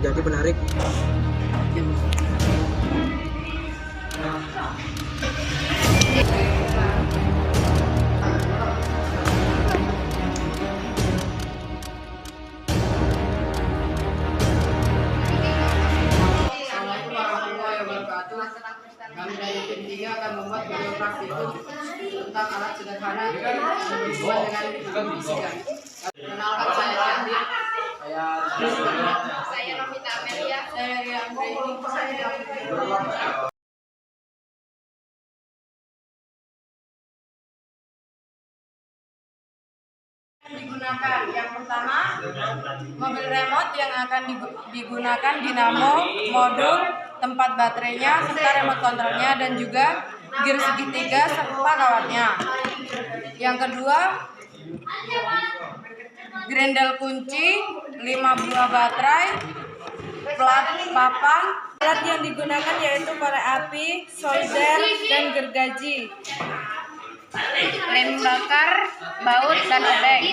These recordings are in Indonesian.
jadi penarik. Kami dari tim 3 akan membuat video praktikum tentang alat sederhana yang berhubungan dengan fisika. Kenalkan, saya Andi. Saya Novita Amelia. Saya Ria Andreini. Digunakan yang pertama mobil remote yang akan digunakan dinamo, modul, tempat baterainya, serta remote kontrolnya, dan juga gear segitiga serta kawatnya. Yang kedua, grendel kunci, 5 buah baterai, plat papan. Alat yang digunakan yaitu korek api, solder, dan gergaji, lem bakar, baut, dan obeng.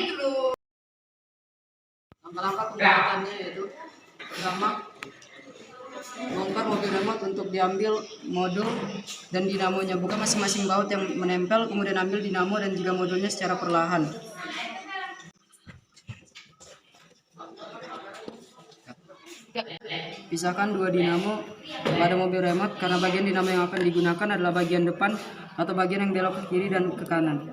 Langkah-langkah pembuatannya yaitu pertama, bongkar mobil remote untuk diambil modul dan dinamonya, buka masing-masing baut yang menempel, kemudian ambil dinamo dan juga modulnya secara perlahan. Pisahkan dua dinamo pada mobil remote karena bagian dinamo yang akan digunakan adalah bagian depan atau bagian yang belok ke kiri dan ke kanan.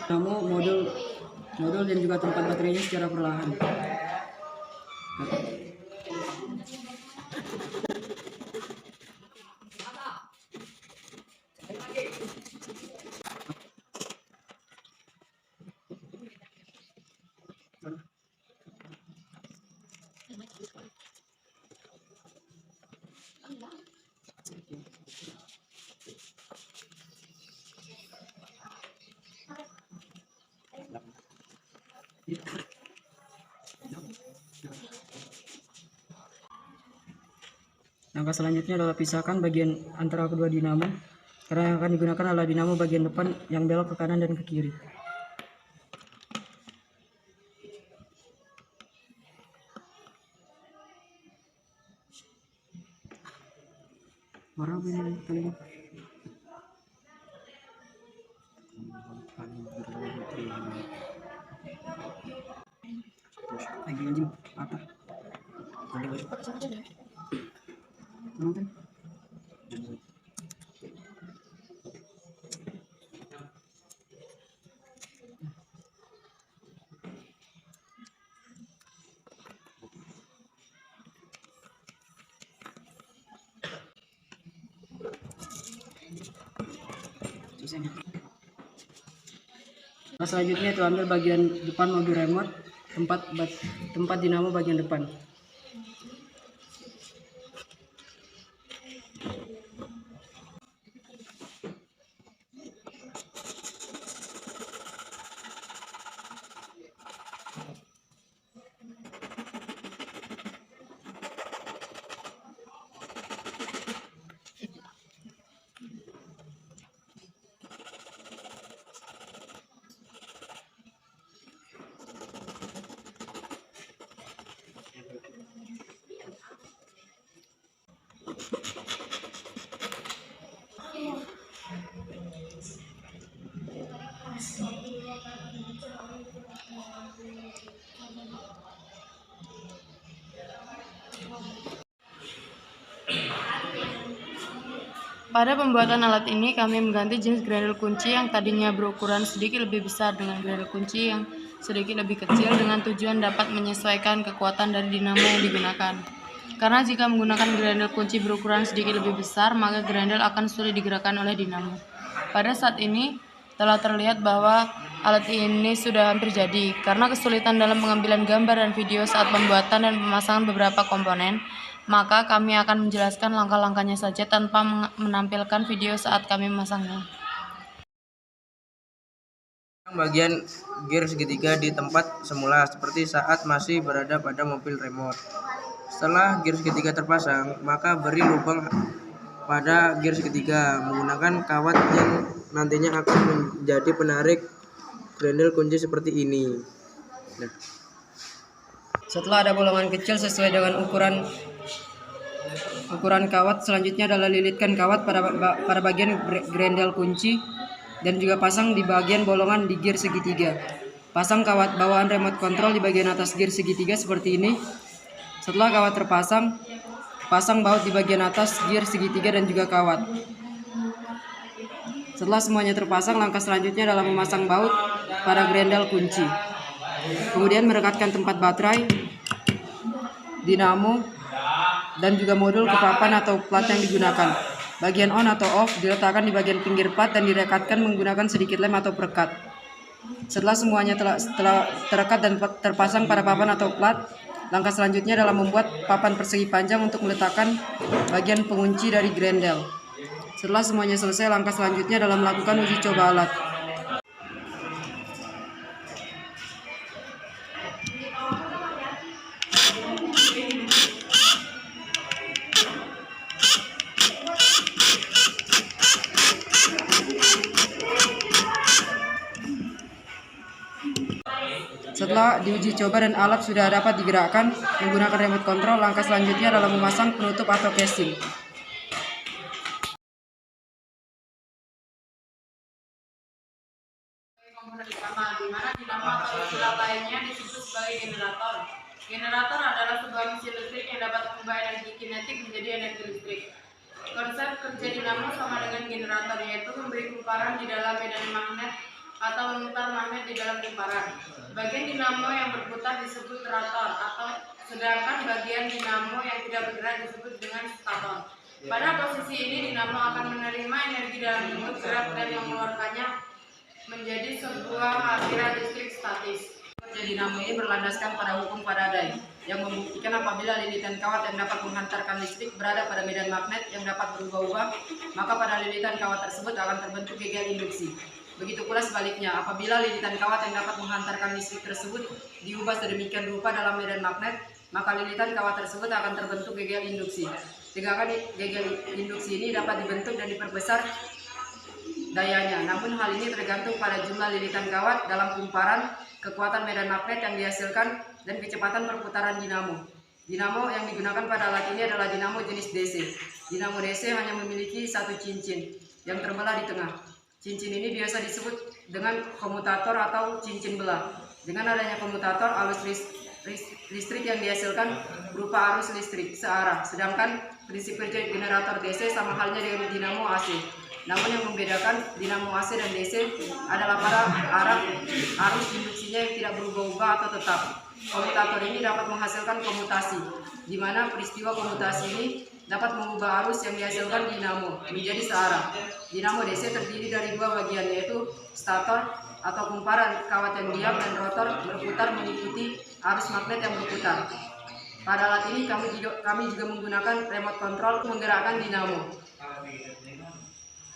Dinamo, modul dan juga tempat baterainya secara perlahan. Langkah selanjutnya adalah pisahkan bagian antara kedua dinamo karena yang akan digunakan adalah dinamo bagian depan yang belok ke kanan dan ke kiri. Nah, selanjutnya itu ambil bagian depan mobil remote, tempat dinamo bagian depan. Pada pembuatan alat ini kami mengganti jenis grendel kunci yang tadinya berukuran sedikit lebih besar dengan grendel kunci yang sedikit lebih kecil dengan tujuan dapat menyesuaikan kekuatan dari dinamo yang digunakan. Karena jika menggunakan grendel kunci berukuran sedikit lebih besar, maka grendel akan sulit digerakkan oleh dinamo. Pada saat ini telah terlihat bahwa alat ini sudah hampir jadi. Karena kesulitan dalam pengambilan gambar dan video saat pembuatan dan pemasangan beberapa komponen, maka kami akan menjelaskan langkah-langkahnya saja tanpa menampilkan video saat kami memasangnya. Bagian gear segitiga di tempat semula seperti saat masih berada pada mobil remote. Setelah gear segitiga terpasang, maka beri lubang pada gear segitiga menggunakan kawat yang nantinya akan menjadi penarik grendel kunci seperti ini. Nah, setelah ada bolongan kecil sesuai dengan ukuran kawat, selanjutnya adalah lilitkan kawat pada bagian grendel kunci dan juga pasang di bagian bolongan di gear segitiga. Pasang kawat bawaan remote control di bagian atas gear segitiga seperti ini. Setelah kawat terpasang, pasang baut di bagian atas gear segitiga dan juga kawat. Setelah semuanya terpasang, langkah selanjutnya adalah memasang baut pada grendel kunci. Kemudian merekatkan tempat baterai, dinamo, dan juga modul ke papan atau plat yang digunakan. Bagian on atau off diletakkan di bagian pinggir plat dan direkatkan menggunakan sedikit lem atau perekat. Setelah semuanya telah terekat dan terpasang pada papan atau plat, langkah selanjutnya adalah membuat papan persegi panjang untuk meletakkan bagian pengunci dari grendel. Setelah semuanya selesai, langkah selanjutnya adalah melakukan uji coba alat. Setelah diuji coba dan alat sudah dapat digerakkan menggunakan remote control, langkah selanjutnya adalah memasang penutup atau casing. Komponen utama, di mana dinamo atau istilah lainnya disebut sebagai generator. Generator adalah sebuah mesin listrik yang dapat mengubah energi kinetik menjadi energi listrik. Konsep kerja dinamo sama dengan generator, yaitu memberi kumparan di dalam medan magnet atau memutar magnet di dalam kumparan. Bagian dinamo yang berputar disebut rotor, sedangkan bagian dinamo yang tidak bergerak disebut dengan stator. Pada posisi ini dinamo akan menerima energi dalam bentuk gerak dan yang mengeluarkannya menjadi sebuah aliran listrik statis. Kerja dinamo ini berlandaskan pada hukum Faraday yang membuktikan apabila lilitan kawat yang dapat menghantarkan listrik berada pada medan magnet yang dapat berubah-ubah, maka pada lilitan kawat tersebut akan terbentuk gegel induksi. Begitu pula sebaliknya, apabila lilitan kawat yang dapat menghantarkan listrik tersebut diubah sedemikian rupa dalam medan magnet, maka lilitan kawat tersebut akan terbentuk gegel induksi. Sedangkan gegel induksi ini dapat dibentuk dan diperbesar dayanya, namun hal ini tergantung pada jumlah lilitan kawat dalam kumparan, kekuatan medan magnet yang dihasilkan, dan kecepatan perputaran dinamo. Dinamo yang digunakan pada alat ini adalah dinamo jenis DC. Dinamo DC hanya memiliki satu cincin yang terbelah di tengah. Cincin ini biasa disebut dengan komutator atau cincin belah. Dengan adanya komutator, arus listrik yang dihasilkan berupa arus listrik searah, sedangkan prinsip kerja generator DC sama halnya dengan dinamo AC. Namun yang membedakan dinamo AC dan DC adalah pada arah arus induksinya yang tidak berubah-ubah atau tetap. Komutator ini dapat menghasilkan komutasi, di mana peristiwa komutasi ini dapat mengubah arus yang dihasilkan dinamo menjadi searah. Dinamo DC terdiri dari dua bagian, yaitu stator atau kumparan kawat yang diam dan rotor berputar mengikuti arus magnet yang berputar. Pada alat ini kami juga menggunakan remote control untuk menggerakkan dinamo.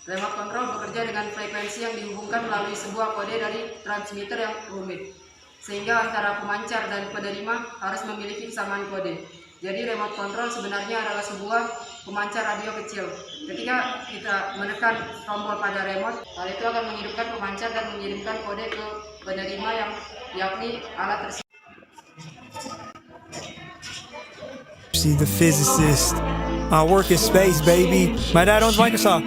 Remote control bekerja dengan frekuensi yang dihubungkan melalui sebuah kode dari transmitter yang rumit, sehingga antara pemancar dan penerima harus memiliki kesamaan kode. Jadi remote control sebenarnya adalah sebuah pemancar radio kecil. Ketika kita menekan tombol pada remote, hal itu akan menghidupkan pemancar dan mengirimkan kode ke penerima yang yakni alat tersebut. See the physicist. I work in space, baby. My dad owns Microsoft.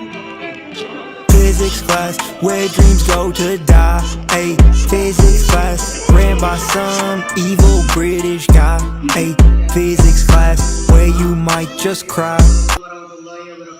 Physics class, where dreams go to die. Ay, physics class, ran by some evil British guy. Ay, physics class, where you might just cry. warahmatullahi wabarakatuh.